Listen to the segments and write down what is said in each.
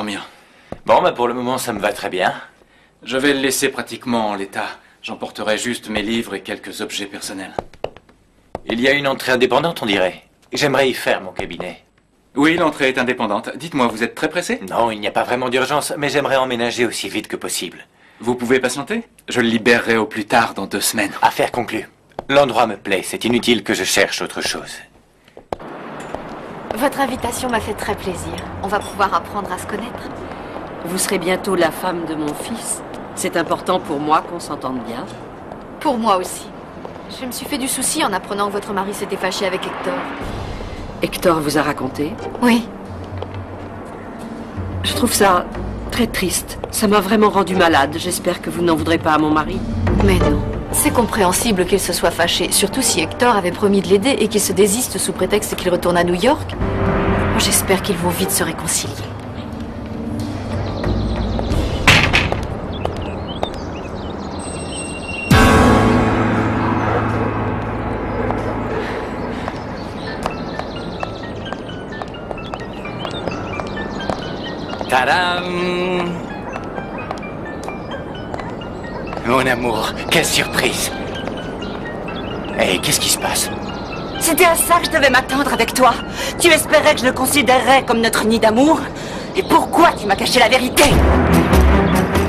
dormir. Bon, bah pour le moment, ça me va très bien. Je vais le laisser pratiquement en l'état. J'emporterai juste mes livres et quelques objets personnels. Il y a une entrée indépendante, on dirait. J'aimerais y faire mon cabinet. Oui, l'entrée est indépendante. Dites-moi, vous êtes très pressé? Non, il n'y a pas vraiment d'urgence, mais j'aimerais emménager aussi vite que possible. Vous pouvez patienter? Je le libérerai au plus tard dans 2 semaines. Affaire conclue. L'endroit me plaît, c'est inutile que je cherche autre chose. Votre invitation m'a fait très plaisir. On va pouvoir apprendre à se connaître. Vous serez bientôt la femme de mon fils. C'est important pour moi qu'on s'entende bien. Pour moi aussi. Je me suis fait du souci en apprenant que votre mari s'était fâché avec Hector. Hector vous a raconté? Oui. Je trouve ça très triste. Ça m'a vraiment rendu malade. J'espère que vous n'en voudrez pas à mon mari. Mais non. C'est compréhensible qu'il se soit fâché, surtout si Hector avait promis de l'aider et qu'il se désiste sous prétexte qu'il retourne à New York. J'espère qu'ils vont vite se réconcilier. Tadam! Mon amour, quelle surprise! Et qu'est-ce qui se passe? C'était à ça que je devais m'attendre avec toi. Tu espérais que je le considérerais comme notre nid d'amour. Et pourquoi tu m'as caché la vérité?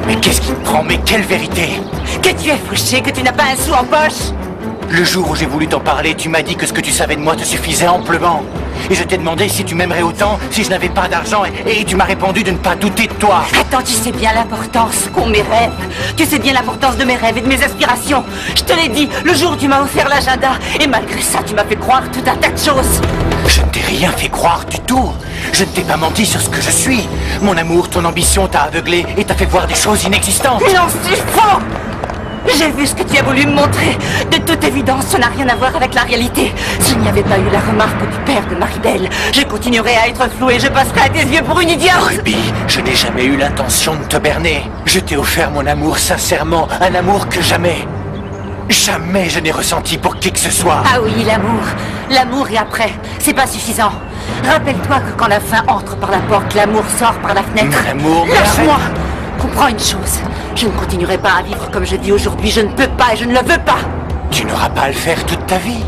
Mais qu'est-ce qui te prend? Mais quelle vérité? Que tu es fauché, que tu n'as pas un sou en poche. Le jour où j'ai voulu t'en parler, tu m'as dit que ce que tu savais de moi te suffisait amplement. Et je t'ai demandé si tu m'aimerais autant si je n'avais pas d'argent et tu m'as répondu de ne pas douter de toi. Attends, tu sais bien l'importance qu'ont mes rêves. Tu sais bien l'importance de mes rêves et de mes aspirations. Je te l'ai dit le jour où tu m'as offert l'agenda. Et malgré ça, tu m'as fait croire tout un tas de choses. Je ne t'ai rien fait croire du tout. Je ne t'ai pas menti sur ce que je suis. Mon amour, ton ambition t'a aveuglé et t'a fait voir des choses inexistantes. Non, c'est faux! J'ai vu ce que tu as voulu me montrer. De toute évidence, ça n'a rien à voir avec la réalité. S'il n'y avait pas eu la remarque du père de Maribel, je continuerais à être flou et je passerais à tes yeux pour une idiote. Ruby, je n'ai jamais eu l'intention de te berner. Je t'ai offert mon amour sincèrement, un amour que jamais je n'ai ressenti pour qui que ce soit. Ah oui, l'amour. L'amour et après, c'est pas suffisant. Rappelle-toi que quand la faim entre par la porte, l'amour sort par la fenêtre. L'amour, lâche-moi. Comprends une chose, je ne continuerai pas à vivre comme je vis aujourd'hui, je ne peux pas et je ne le veux pas. Tu n'auras pas à le faire toute ta vie.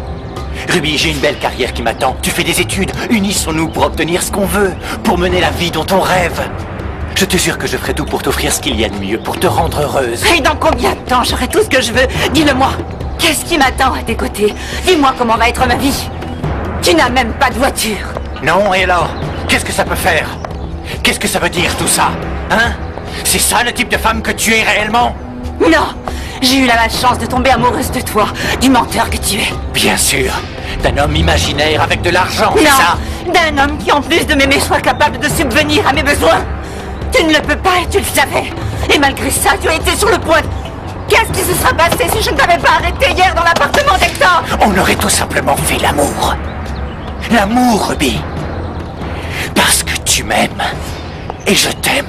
Ruby, j'ai une belle carrière qui m'attend. Tu fais des études, unissons-nous pour obtenir ce qu'on veut, pour mener la vie dont on rêve. Je te jure que je ferai tout pour t'offrir ce qu'il y a de mieux, pour te rendre heureuse. Et dans combien de temps j'aurai tout ce que je veux? Dis-le-moi. Qu'est-ce qui m'attend à tes côtés? Dis-moi comment va être ma vie. Tu n'as même pas de voiture. Non, et alors? Qu'est-ce que ça peut faire? Qu'est-ce que ça veut dire tout ça? Hein? C'est ça le type de femme que tu es réellement? Non, j'ai eu la malchance de tomber amoureuse de toi, du menteur que tu es. Bien sûr, d'un homme imaginaire avec de l'argent, c'est ça? D'un homme qui en plus de m'aimer soit capable de subvenir à mes besoins. Tu ne le peux pas et tu le savais. Et malgré ça, tu as été sur le point. Qu'est-ce qui se serait passé si je ne t'avais pas arrêté hier dans l'appartement d'Hector? On aurait tout simplement fait l'amour. L'amour, Ruby. Parce que tu m'aimes. Et je t'aime.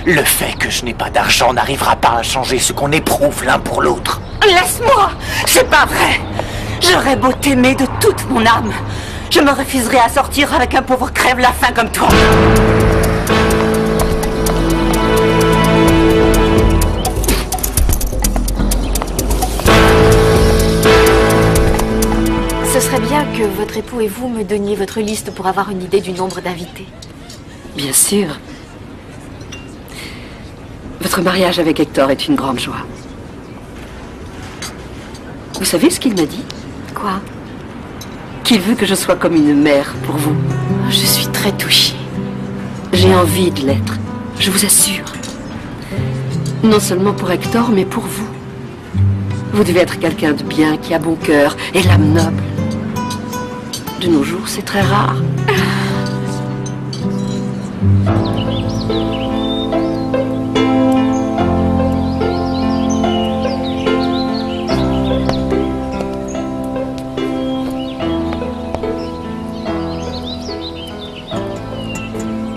Le fait que je n'ai pas d'argent n'arrivera pas à changer ce qu'on éprouve l'un pour l'autre. Laisse-moi! C'est pas vrai! J'aurais beau t'aimer de toute mon âme. Je me refuserais à sortir avec un pauvre crève-la-faim comme toi. Ce serait bien que votre époux et vous me donniez votre liste pour avoir une idée du nombre d'invités. Bien sûr. Votre mariage avec Hector est une grande joie. Vous savez ce qu'il m'a dit? Quoi? Qu'il veut que je sois comme une mère pour vous. Je suis très touchée. J'ai envie de l'être, je vous assure. Non seulement pour Hector, mais pour vous. Vous devez être quelqu'un de bien, qui a bon cœur et l'âme noble. De nos jours, c'est très rare.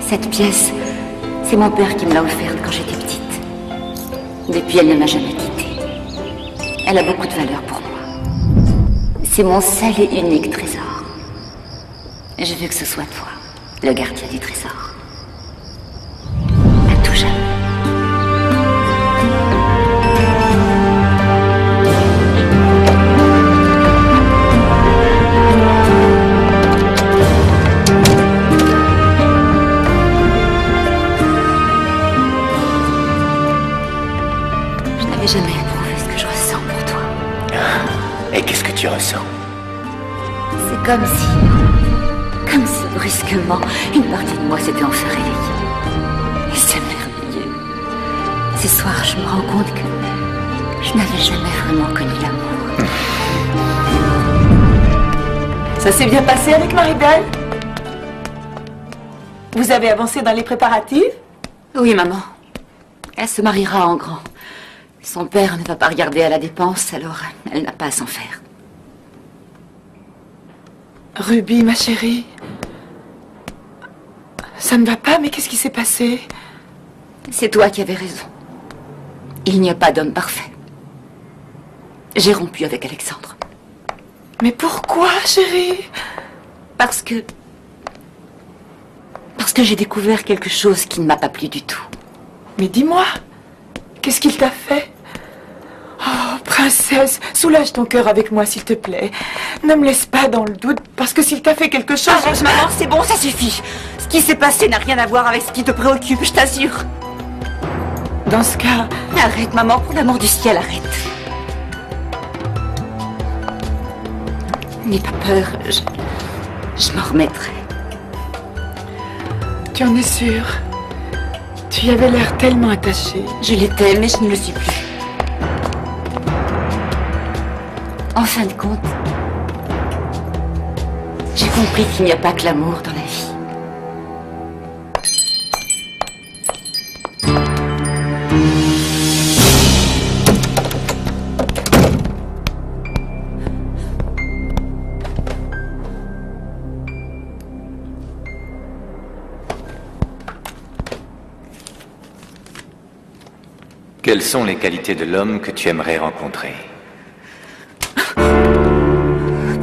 Cette pièce, c'est mon père qui me l'a offerte quand j'étais petite. Depuis, elle ne m'a jamais quittée. Elle a beaucoup de valeur pour moi. C'est mon seul et unique trésor. Je veux que ce soit toi, le gardien du trésor. tu ressens? C'est comme si brusquement, une partie de moi s'était enfin réveillée. Et c'est merveilleux. Ce soir, je me rends compte que je n'avais jamais vraiment connu l'amour. Ça s'est bien passé avec Marie-Belle? Vous avez avancé dans les préparatifs? Oui, maman. Elle se mariera en grand. Son père ne va pas regarder à la dépense, alors elle n'a pas à s'en faire. Ruby, ma chérie. Ça ne va pas, mais qu'est-ce qui s'est passé? C'est toi qui avais raison. Il n'y a pas d'homme parfait. J'ai rompu avec Alexandre. Mais pourquoi, chérie? Parce que j'ai découvert quelque chose qui ne m'a pas plu du tout. Mais dis-moi, qu'est-ce qu'il t'a fait? Oh, princesse, soulage ton cœur avec moi, s'il te plaît. Ne me laisse pas dans le doute, parce que s'il t'a fait quelque chose... Arrête, maman, c'est bon, ça suffit. Ce qui s'est passé n'a rien à voir avec ce qui te préoccupe, je t'assure. Dans ce cas... Arrête, maman, pour l'amour du ciel, arrête. N'aie pas peur, je m'en remettrai. Tu en es sûre? Tu y avais l'air tellement attachée. Je l'étais, mais je ne le suis plus. En fin de compte, j'ai compris qu'il n'y a pas que l'amour dans la vie. Quelles sont les qualités de l'homme que tu aimerais rencontrer?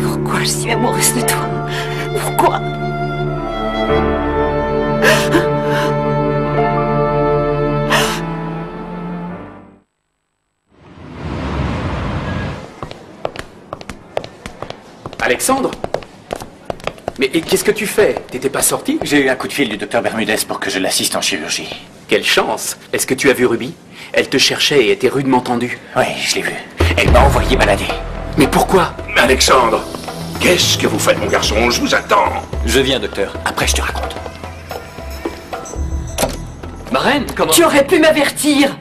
Pourquoi je suis amoureuse de toi? Pourquoi? Alexandre? Mais qu'est-ce que tu fais? T'étais pas sorti? J'ai eu un coup de fil du docteur Bermudez pour que je l'assiste en chirurgie. Quelle chance! Est-ce que tu as vu Ruby? Elle te cherchait et était rudement tendue. Oui, je l'ai vu. Elle m'a envoyé balader. Mais pourquoi? Alexandre, qu'est-ce que vous faites, mon garçon? Je vous attends. Je viens, docteur. Après, je te raconte. Marraine, comment... Tu aurais pu m'avertir.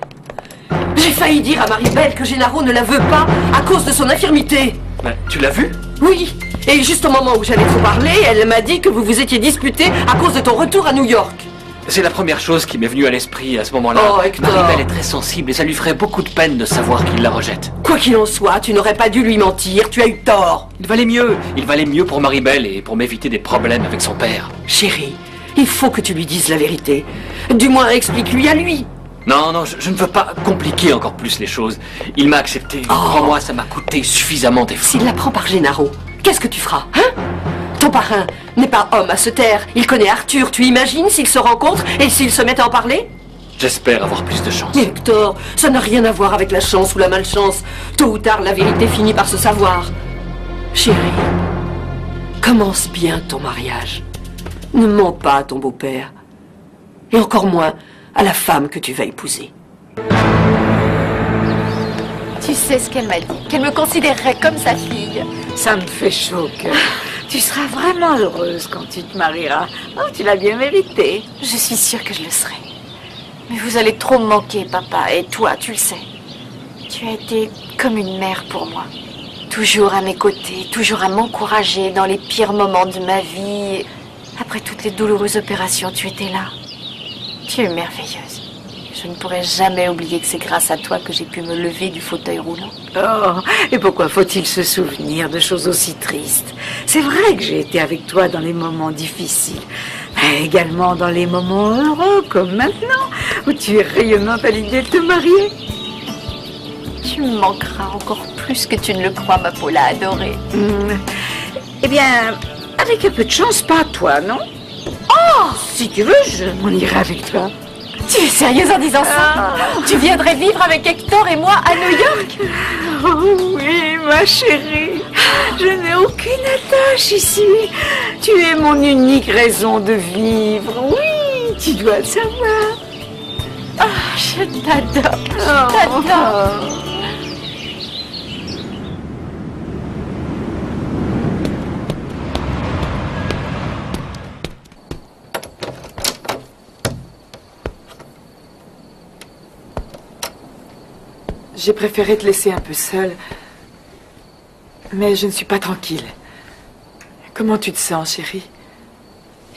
J'ai failli dire à Marie-Belle que Gennaro ne la veut pas à cause de son infirmité. Ben, tu l'as vu? Oui, et juste au moment où j'allais te parler, elle m'a dit que vous vous étiez disputé à cause de ton retour à New York. C'est la première chose qui m'est venue à l'esprit à ce moment-là. Oh, Hector. Marie-Belle est très sensible et ça lui ferait beaucoup de peine de savoir qu'il la rejette. Quoi qu'il en soit, tu n'aurais pas dû lui mentir, tu as eu tort. Il valait mieux pour Marie-Belle et pour m'éviter des problèmes avec son père. Chérie, il faut que tu lui dises la vérité. Du moins, explique-lui à lui. Non, je ne veux pas compliquer encore plus les choses. Il m'a accepté. Crois-moi, ça m'a coûté suffisamment d'efforts. S'il la prend par Gennaro, qu'est-ce que tu feras, hein? Ton parrain n'est pas homme à se taire. Il connaît Arthur. Tu imagines s'ils se rencontrent et s'ils se mettent à en parler? J'espère avoir plus de chance. Hector, ça n'a rien à voir avec la chance ou la malchance. Tôt ou tard, la vérité finit par se savoir. Chérie, commence bien ton mariage. Ne mens pas à ton beau-père. Et encore moins à la femme que tu vas épouser. Tu sais ce qu'elle m'a dit, qu'elle me considérerait comme sa fille. Ça me fait chaud au cœur. Tu seras vraiment heureuse quand tu te marieras. Oh, tu l'as bien mérité. Je suis sûre que je le serai. Mais vous allez trop me manquer, papa, et toi, tu le sais. Tu as été comme une mère pour moi. Toujours à mes côtés, toujours à m'encourager dans les pires moments de ma vie. Après toutes les douloureuses opérations, tu étais là. Tu es merveilleuse. Je ne pourrai jamais oublier que c'est grâce à toi que j'ai pu me lever du fauteuil roulant. Oh, et pourquoi faut-il se souvenir de choses aussi tristes? C'est vrai que j'ai été avec toi dans les moments difficiles, mais également dans les moments heureux, comme maintenant, où tu es rayonnante à l'idée de te marier. Tu me manqueras encore plus que tu ne le crois, ma Paula adorée. Eh bien, avec un peu de chance, pas toi, non? Oh, si tu veux, je m'en irai avec toi. Tu es sérieuse en disant ça? Tu viendrais vivre avec Hector et moi à New York? Oh oui, ma chérie. Je n'ai aucune attache ici. Tu es mon unique raison de vivre. Oui, tu dois le savoir. Oh, je t'adore. Je t'adore. J'ai préféré te laisser un peu seule. Mais je ne suis pas tranquille. Comment tu te sens, chérie?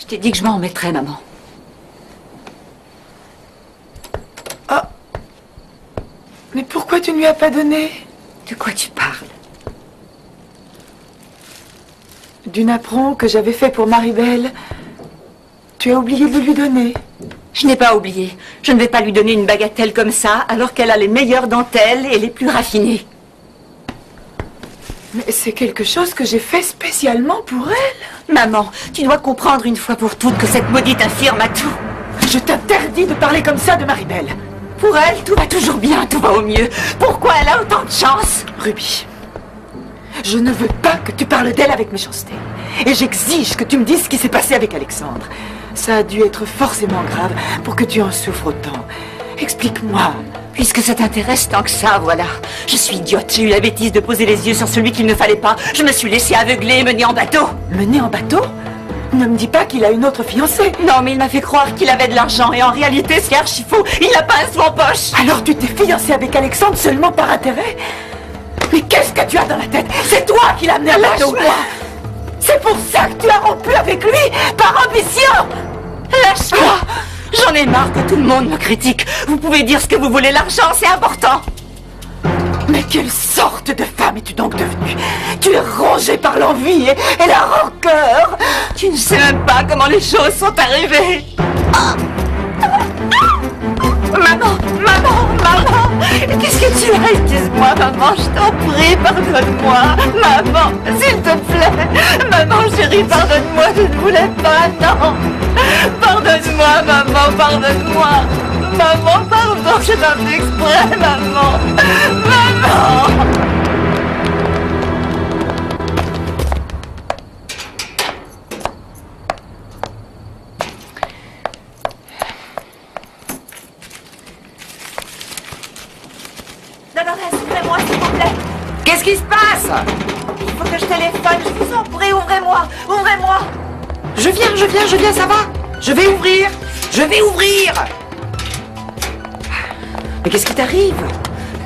Je t'ai dit que je m'en remettrais, maman. Ah! Mais pourquoi tu ne lui as pas donné? De quoi tu parles? Du napperon que j'avais fait pour Maribel. Tu as oublié de lui donner. Je n'ai pas oublié. Je ne vais pas lui donner une bagatelle comme ça, alors qu'elle a les meilleures dentelles et les plus raffinées. Mais c'est quelque chose que j'ai fait spécialement pour elle. Maman, tu dois comprendre une fois pour toutes que cette maudite infirme a tout. Je t'interdis de parler comme ça de Maribel. Pour elle, tout va toujours bien, tout va au mieux. Pourquoi elle a autant de chance? Ruby, je ne veux pas que tu parles d'elle avec méchanceté. Et j'exige que tu me dises ce qui s'est passé avec Alexandre. Ça a dû être forcément grave pour que tu en souffres autant. Explique-moi. Puisque ça t'intéresse tant que ça, voilà. Je suis idiote, j'ai eu la bêtise de poser les yeux sur celui qu'il ne fallait pas. Je me suis laissée aveugler et mener en bateau. Mener en bateau? Ne me dis pas qu'il a une autre fiancée. Non, mais il m'a fait croire qu'il avait de l'argent et en réalité, c'est archi faux. Il n'a pas un sou en poche. Alors tu t'es fiancée avec Alexandre seulement par intérêt? Mais qu'est-ce que tu as dans la tête? C'est toi qui l'as amené à bateau. Lâche-moi. C'est pour ça que tu as rompu avec lui, par ambition. Lâche-moi. J'en ai marre que tout le monde me critique. Vous pouvez dire ce que vous voulez, l'argent, c'est important. Mais quelle sorte de femme es-tu donc devenue? Tu es rongée par l'envie et la rancœur. Tu ne sais même pas comment les choses sont arrivées. Maman, maman, maman. Qu'est-ce que tu as? Excuse-moi, maman, je t'en prie, pardonne-moi. Maman, s'il te plaît. Maman, chérie, pardonne-moi, je ne voulais pas, non. Pardonne-moi, maman, pardonne-moi. Maman, pardon, j'ai pas fait exprès, maman. Maman. Dolores, ouvrez-moi, s'il vous plaît. Qu'est-ce qui se passe? Il faut que je téléphone, je vous en prie, ouvrez-moi, ouvrez-moi. Je viens, ça va? Je vais ouvrir. Mais qu'est-ce qui t'arrive?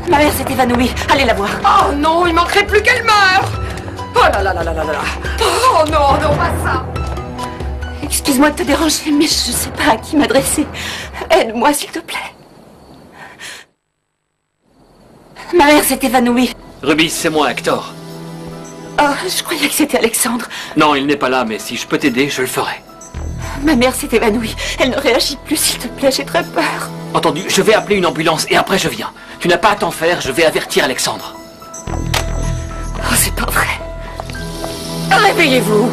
Ma mère s'est évanouie, allez la voir. Oh non, il manquerait plus qu'elle meure. Oh là là là là là là. Oh non, non, pas ça. Excuse-moi de te déranger, mais je sais pas à qui m'adresser. Aide-moi, s'il te plaît. Ma mère s'est évanouie. Ruby, c'est moi, Hector. Oh, je croyais que c'était Alexandre. Non, il n'est pas là, mais si je peux t'aider, je le ferai. Ma mère s'est évanouie. Elle ne réagit plus, s'il te plaît, j'ai très peur. Entendu, je vais appeler une ambulance et après je viens. Tu n'as pas à t'en faire, je vais avertir Alexandre. Oh, c'est pas vrai. Réveillez-vous.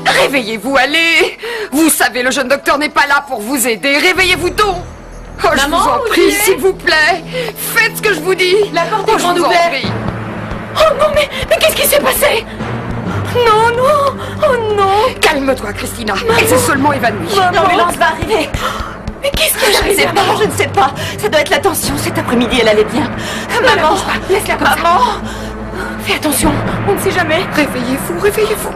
Réveillez-vous, allez. Vous savez, le jeune docteur n'est pas là pour vous aider. Réveillez-vous donc. Oh, je vous en prie, s'il vous plaît. Faites ce que je vous dis. La porte est grande ouverte. Oh non, mais qu'est-ce qui s'est passé? Non, non, oh non. Calme-toi, Christina. Elle s'est seulement évanouie. L'ambulance va arriver. Mais qu'est-ce que je ne sais pas, je ne sais pas. Ça doit être la tension. Cet après-midi, elle allait bien. Maman, laisse-la comme maman. Fais attention, on ne sait jamais. Réveillez-vous, réveillez-vous.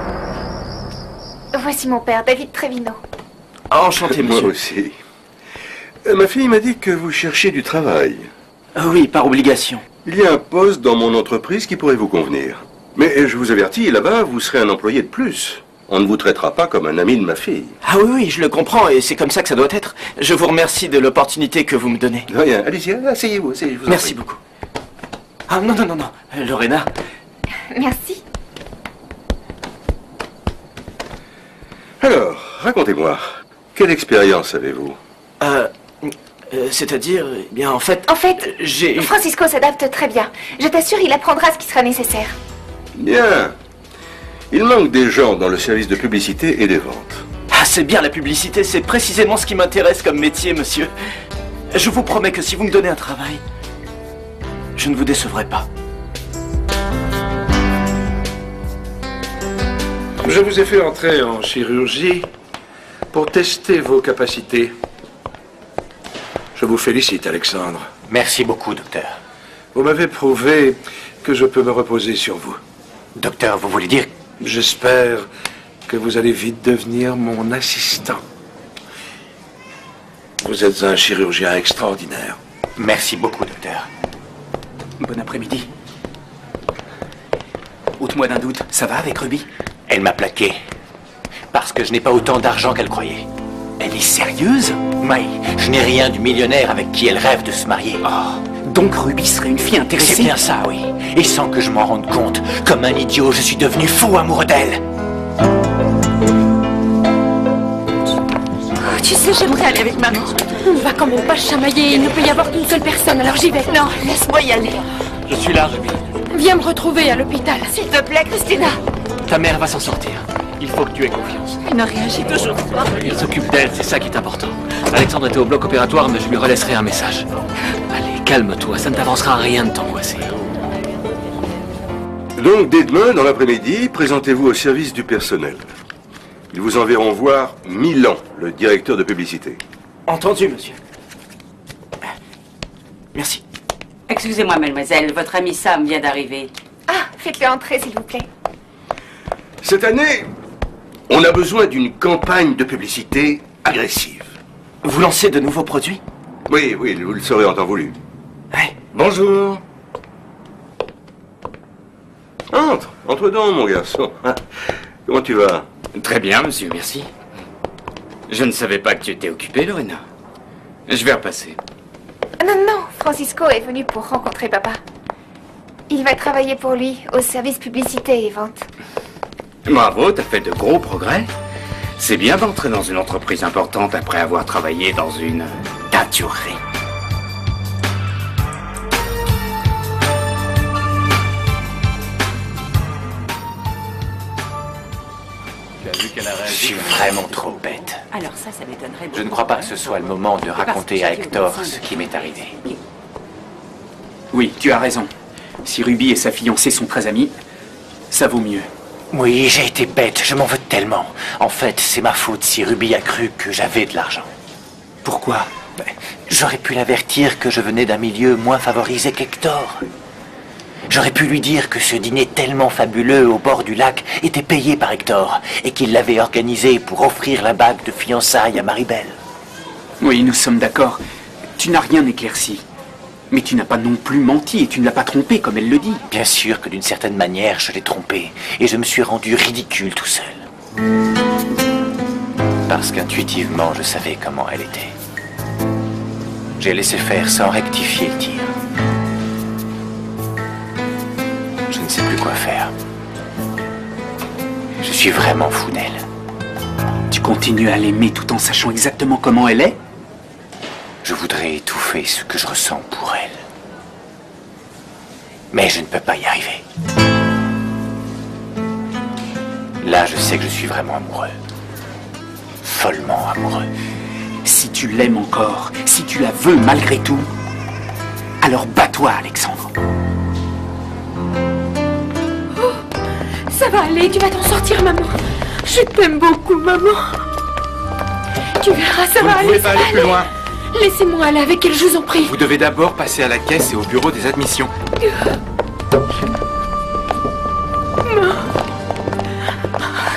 Voici mon père, David Trevino. Enchanté, monsieur. Moi aussi. Ma fille m'a dit que vous cherchiez du travail. Oui, par obligation. Il y a un poste dans mon entreprise qui pourrait vous convenir. Mais je vous avertis, là-bas, vous serez un employé de plus. On ne vous traitera pas comme un ami de ma fille. Ah oui, je le comprends, et c'est comme ça que ça doit être. Je vous remercie de l'opportunité que vous me donnez. De rien, allez-y, asseyez-vous, je vous en Merci prie. beaucoup. Ah non, non, non, non. Lorena. Merci. Alors, racontez-moi, quelle expérience avez-vous? C'est-à-dire, eh bien, en fait... j'ai... Francisco s'adapte très bien. Je t'assure, il apprendra ce qui sera nécessaire. Bien. Il manque des gens dans le service de publicité et des ventes. Ah, c'est bien la publicité, c'est précisément ce qui m'intéresse comme métier, monsieur. Je vous promets que si vous me donnez un travail, je ne vous décevrai pas. Je vous ai fait entrer en chirurgie pour tester vos capacités. Je vous félicite, Alexandre. Merci beaucoup, docteur. Vous m'avez prouvé que je peux me reposer sur vous. Docteur, vous voulez dire... J'espère que vous allez vite devenir mon assistant. Vous êtes un chirurgien extraordinaire. Merci beaucoup, docteur. Bon après-midi. Ôte-moi d'un doute, ça va avec Ruby? Elle m'a plaqué. Parce que je n'ai pas autant d'argent qu'elle croyait. Elle est sérieuse? Oui, je n'ai rien du millionnaire avec qui elle rêve de se marier. Oh, donc Ruby serait une fille intéressée? C'est bien ça, oui. Et sans que je m'en rende compte, comme un idiot, je suis devenu fou amoureux d'elle. Oh, tu sais, j'aimerais aller avec maman. On ne va quand même pas se chamailler. Il ne peut y avoir qu'une seule personne, alors j'y vais. Non, laisse-moi y aller. Je suis là, Ruby. Viens me retrouver à l'hôpital. S'il te plaît, Christina. Ta mère va s'en sortir. Il faut que tu aies confiance. Elle ne réagit toujours pas. Il s'occupe d'elle, c'est ça qui est important. Alexandre était au bloc opératoire, mais je lui relaisserai un message. Allez, calme-toi, ça ne t'avancera à rien de t'angoisser. Donc, dès demain, dans l'après-midi, présentez-vous au service du personnel. Ils vous enverront voir Milan, le directeur de publicité. Entendu, monsieur. Merci. Excusez-moi, mademoiselle, votre ami Sam vient d'arriver. Ah, faites-le entrer, s'il vous plaît. Cette année, on a besoin d'une campagne de publicité agressive. Vous lancez de nouveaux produits? Oui, oui, vous le saurez en temps voulu. Ouais. Bonjour. Entre dedans, mon garçon. Comment tu vas? Très bien, monsieur, merci. Je ne savais pas que tu étais occupé, Lorena. Je vais repasser. Non, non, Francisco est venu pour rencontrer papa. Il va travailler pour lui au service publicité et vente. Bravo, t'as fait de gros progrès. C'est bien d'entrer dans une entreprise importante après avoir travaillé dans une teinturerie. Je suis vraiment trop bête. Alors ça m'étonnerait. Je ne crois pas que ce soit le moment de raconter à Hector ce qui m'est arrivé. Oui, tu as raison. Si Ruby et sa fiancée sont très amies, ça vaut mieux. Oui, j'ai été bête, je m'en veux tellement. En fait, c'est ma faute si Ruby a cru que j'avais de l'argent. Pourquoi? J'aurais pu l'avertir que je venais d'un milieu moins favorisé qu'Hector. J'aurais pu lui dire que ce dîner tellement fabuleux au bord du lac était payé par Hector et qu'il l'avait organisé pour offrir la bague de fiançailles à Maribel. Oui, nous sommes d'accord. Tu n'as rien éclairci. Mais tu n'as pas non plus menti et tu ne l'as pas trompé comme elle le dit. Bien sûr que d'une certaine manière, je l'ai trompé et je me suis rendu ridicule tout seul. Parce qu'intuitivement, je savais comment elle était. J'ai laissé faire sans rectifier le tir. Je ne sais plus quoi faire. Je suis vraiment fou d'elle. Tu continues à l'aimer tout en sachant exactement comment elle est? Je voudrais étouffer ce que je ressens pour elle. Mais je ne peux pas y arriver. Là, je sais que je suis vraiment amoureux. Follement amoureux. Si tu l'aimes encore, si tu la veux malgré tout, alors bats-toi, Alexandre. Oh, ça va aller, tu vas t'en sortir, maman. Je t'aime beaucoup, maman. Tu verras, ça va aller. Vous ne pouvez pas aller plus loin. Laissez-moi aller avec elle, je vous en prie. Vous devez d'abord passer à la caisse et au bureau des admissions.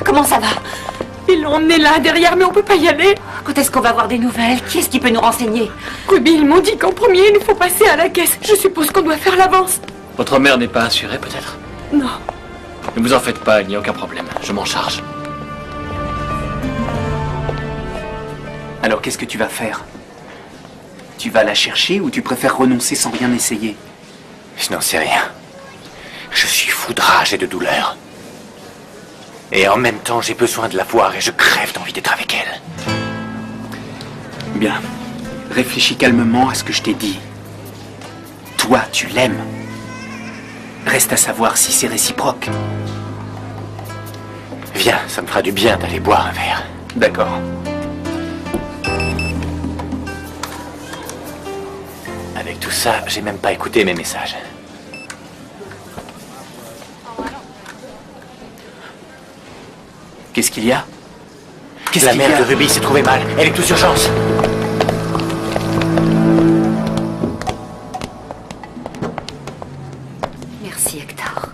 Comment ça va? Ils l'ont emmené là, derrière, mais on peut pas y aller. Quand est-ce qu'on va avoir des nouvelles? Qui est-ce qui peut nous renseigner? Ruby, ils m'ont dit qu'en premier, il nous faut passer à la caisse. Je suppose qu'on doit faire l'avance. Votre mère n'est pas assurée, peut-être? Non. Ne vous en faites pas, il n'y a aucun problème. Je m'en charge. Alors, qu'est-ce que tu vas faire? Tu vas la chercher ou tu préfères renoncer sans rien essayer? Je n'en sais rien. Je suis fou de rage et de douleur. Et en même temps, j'ai besoin de la voir et je crève d'envie d'être avec elle. Bien. Réfléchis calmement à ce que je t'ai dit. Toi, tu l'aimes. Reste à savoir si c'est réciproque. Viens, ça me fera du bien d'aller boire un verre. D'accord. Avec tout ça, j'ai même pas écouté mes messages. Qu'est-ce qu'il y a? La mère de Ruby s'est trouvée mal. Elle est tous urgence. Merci, Hector.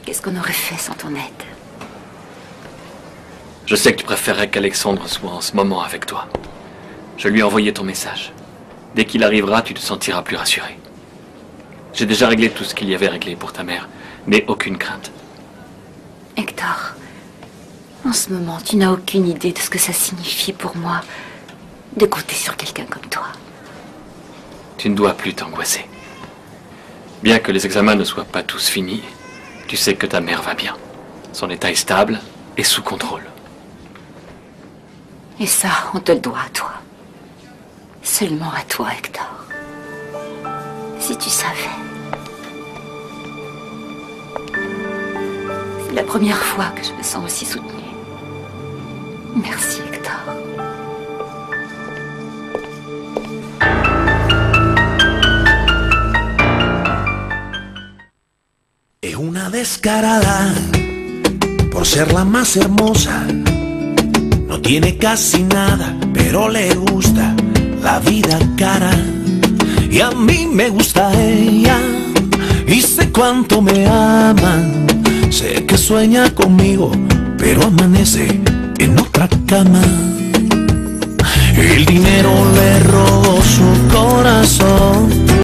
Qu'est-ce qu'on aurait fait sans ton aide? Je sais que tu préférerais qu'Alexandre soit en ce moment avec toi. Je lui ai envoyé ton message. Dès qu'il arrivera, tu te sentiras plus rassuré. J'ai déjà réglé tout ce qu'il y avait réglé pour ta mère. N'aie aucune crainte. Hector, en ce moment, tu n'as aucune idée de ce que ça signifie pour moi de compter sur quelqu'un comme toi. Tu ne dois plus t'angoisser. Bien que les examens ne soient pas tous finis, tu sais que ta mère va bien. Son état est stable et sous contrôle. Et ça, on te le doit à toi. Seulement à toi, Hector. Si tu savais. C'est la première fois que je me sens aussi soutenue. Merci, Hector. Es una descarada por ser la más hermosa. No tiene casi nada, pero le gusta la vida cara. Y a mí me gusta ella, y sé cuánto me ama. Sé que sueña conmigo, pero amanece en otra cama. El dinero le robó su corazón,